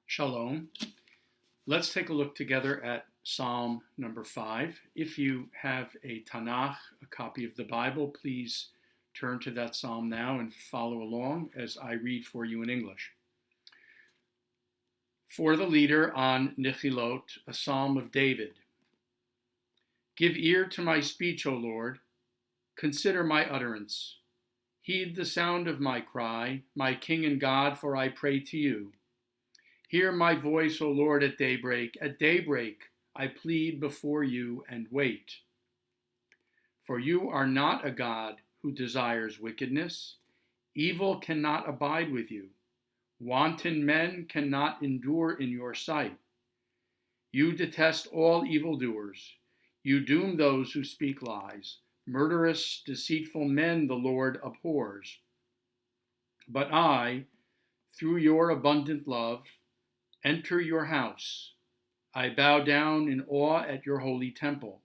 Shalom. Let's take a look together at Psalm number 5. If you have a Tanakh, a copy of the Bible, please turn to that psalm now and follow along as I read for you in English. For the leader on Nechilot, a psalm of David. Give ear to my speech, O Lord. Consider my utterance. Heed the sound of my cry, my King and God, for I pray to you. Hear my voice, O Lord, at daybreak. At daybreak I plead before you and wait. For you are not a God who desires wickedness. Evil cannot abide with you. Wanton men cannot endure in your sight. You detest all evildoers. You doom those who speak lies. Murderous, deceitful men the Lord abhors. But I, through your abundant love, enter your house. I bow down in awe at your holy temple.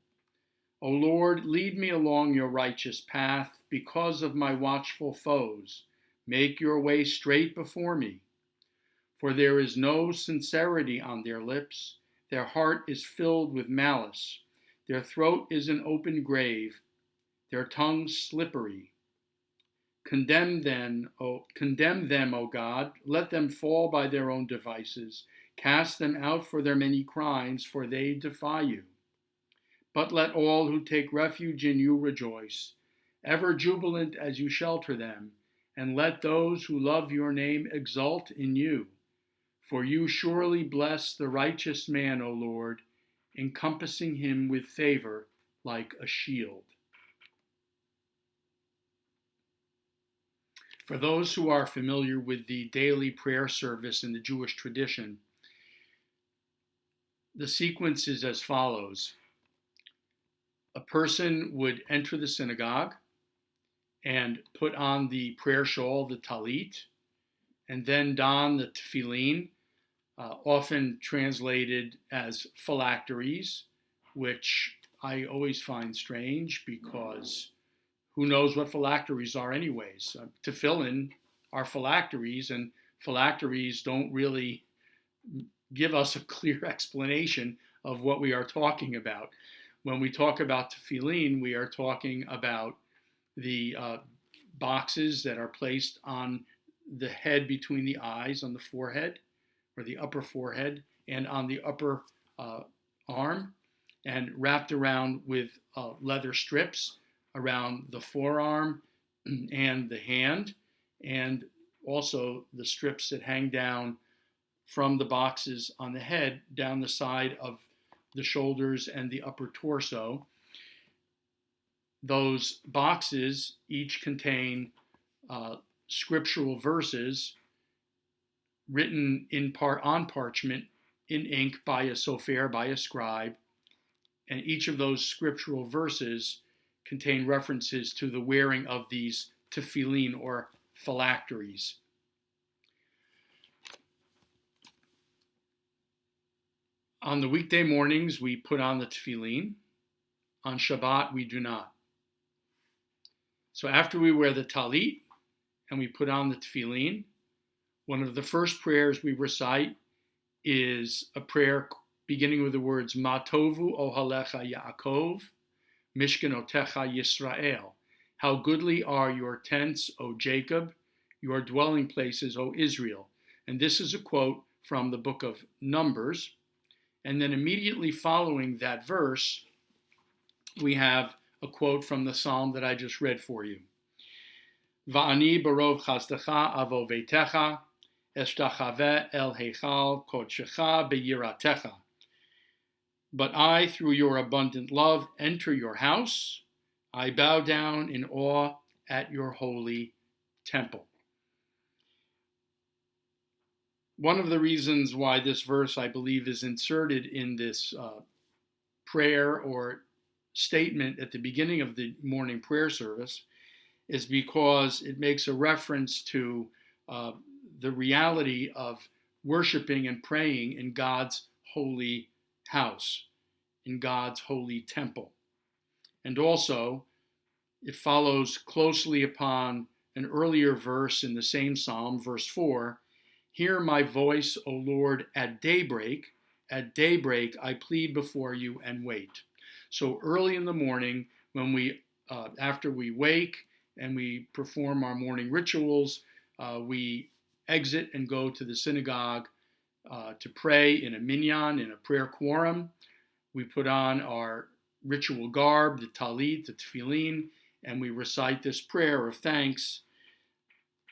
O Lord, lead me along your righteous path because of my watchful foes. Make your way straight before me. For there is no sincerity on their lips. Their heart is filled with malice. Their throat is an open grave. Their tongue slippery. Condemn them, O God. Let them fall by their own devices. Cast them out for their many crimes, for they defy you. But let all who take refuge in you rejoice, ever jubilant as you shelter them, and let those who love your name exult in you. For you surely bless the righteous man, O Lord, encompassing him with favor like a shield. For those who are familiar with the daily prayer service in the Jewish tradition, the sequence is as follows. A person would enter the synagogue and put on the prayer shawl, the talit, and then don the tefillin, often translated as phylacteries, which I always find strange because who knows what phylacteries are anyways? Tefillin are phylacteries, and phylacteries don't really give us a clear explanation of what we are talking about. When we talk about tefillin, we are talking about the boxes that are placed on the head between the eyes, on the forehead, or the upper forehead, and on the upper arm, and wrapped around with leather strips around the forearm and the hand, and also the strips that hang down from the boxes on the head down the side of the shoulders and the upper torso. Those boxes each contain scriptural verses written in part on parchment in ink by a sofer, by a scribe, and each of those scriptural verses contain references to the wearing of these tefillin or phylacteries. On the weekday mornings, we put on the tefillin. On Shabbat, we do not. So after we wear the talit and we put on the tefillin, one of the first prayers we recite is a prayer beginning with the words Ma tovu ohalecha Yaakov, Mishkanotecha Yisrael. How goodly are your tents, O Jacob, your dwelling places, O Israel. And this is a quote from the book of Numbers. And then immediately following that verse, we have a quote from the psalm that I just read for you. Va'ani barov chazdecha avo veitecha, eshtachave el heichal kodshecha beyiratecha. But I, through your abundant love, enter your house. I bow down in awe at your holy temple. One of the reasons why this verse, I believe, is inserted in this prayer or statement at the beginning of the morning prayer service is because it makes a reference to the reality of worshiping and praying in God's holy house, in God's holy temple. And also, it follows closely upon an earlier verse in the same psalm, verse 4, Hear my voice, O Lord, at daybreak. At daybreak, I plead before you and wait. So early in the morning, when after we wake and we perform our morning rituals, we exit and go to the synagogue to pray in a minyan, in a prayer quorum. We put on our ritual garb, the talit, the tefillin, and we recite this prayer of thanks,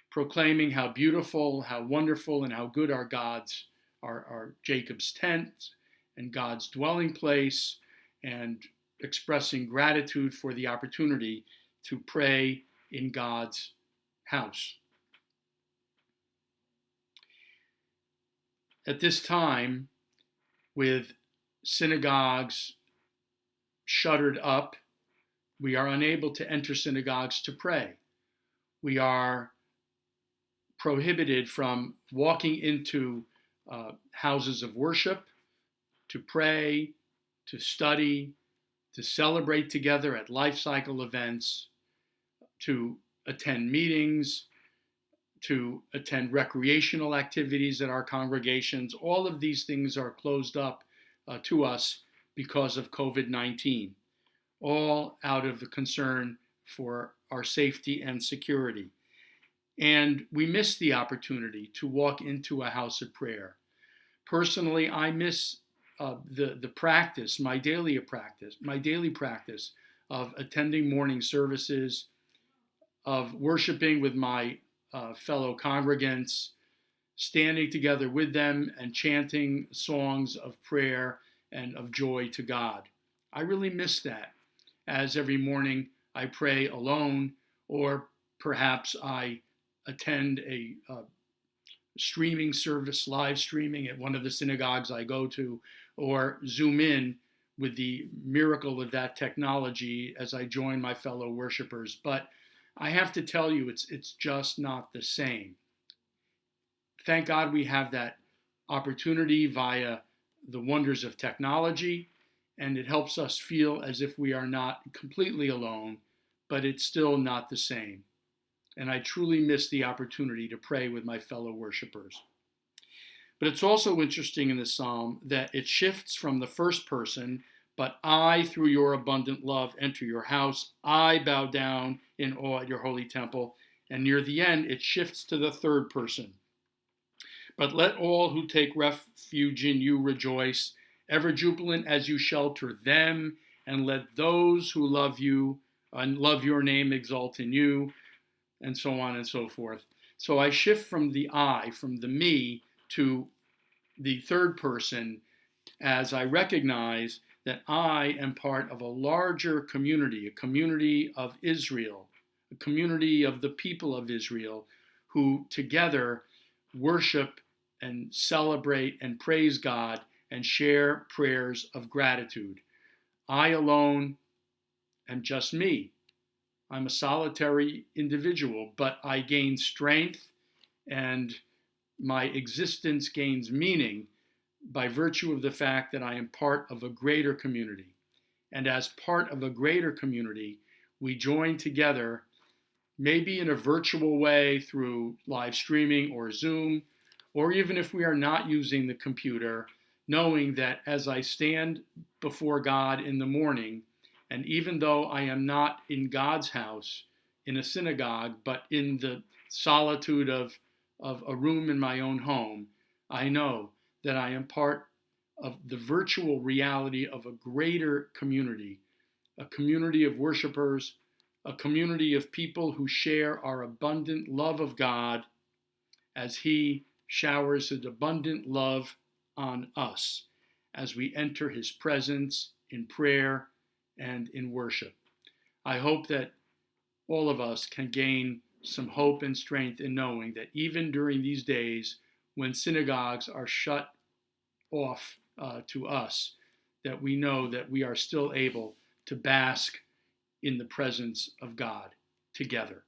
proclaiming how beautiful, how wonderful, and how good our God's, our Jacob's tent and God's dwelling place, and expressing gratitude for the opportunity to pray in God's house. At this time, with synagogues shuttered up, we are unable to enter synagogues to pray. We are prohibited from walking into houses of worship to pray, to study, to celebrate together at life cycle events, to attend meetings, to attend recreational activities at our congregations. All of these things are closed up to us because of COVID-19, all out of the concern for our safety and security. And we miss the opportunity to walk into a house of prayer. Personally, I miss the practice, my daily practice of attending morning services, of worshiping with my fellow congregants, standing together with them and chanting songs of prayer and of joy to God. I really miss that, as every morning I pray alone, or perhaps I attend a streaming service, live streaming at one of the synagogues I go to, or Zoom in with the miracle of that technology as I join my fellow worshipers. But I have to tell you, it's just not the same. Thank God we have that opportunity via the wonders of technology, and it helps us feel as if we are not completely alone, but it's still not the same. And I truly miss the opportunity to pray with my fellow worshipers. But it's also interesting in the psalm that it shifts from the first person, but I, through your abundant love, enter your house. I bow down in awe at your holy temple. And near the end, it shifts to the third person. But let all who take refuge in you rejoice, ever jubilant as you shelter them, and let those who love you and love your name exalt in you, and so on and so forth. So I shift from the I, from the me, to the third person, as I recognize that I am part of a larger community, a community of Israel, a community of the people of Israel, who together worship and celebrate and praise God and share prayers of gratitude. I alone am just me. I'm a solitary individual, but I gain strength and my existence gains meaning by virtue of the fact that I am part of a greater community. And as part of a greater community, we join together, maybe in a virtual way through live streaming or Zoom, or even if we are not using the computer, knowing that as I stand before God in the morning, and even though I am not in God's house, in a synagogue, but in the solitude of a room in my own home, I know that I am part of the virtual reality of a greater community, a community of worshipers, a community of people who share our abundant love of God as He showers His abundant love on us as we enter His presence in prayer and in worship. I hope that all of us can gain some hope and strength in knowing that even during these days when synagogues are shut off to us, that we know that we are still able to bask in the presence of God together.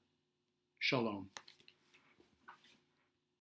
Shalom.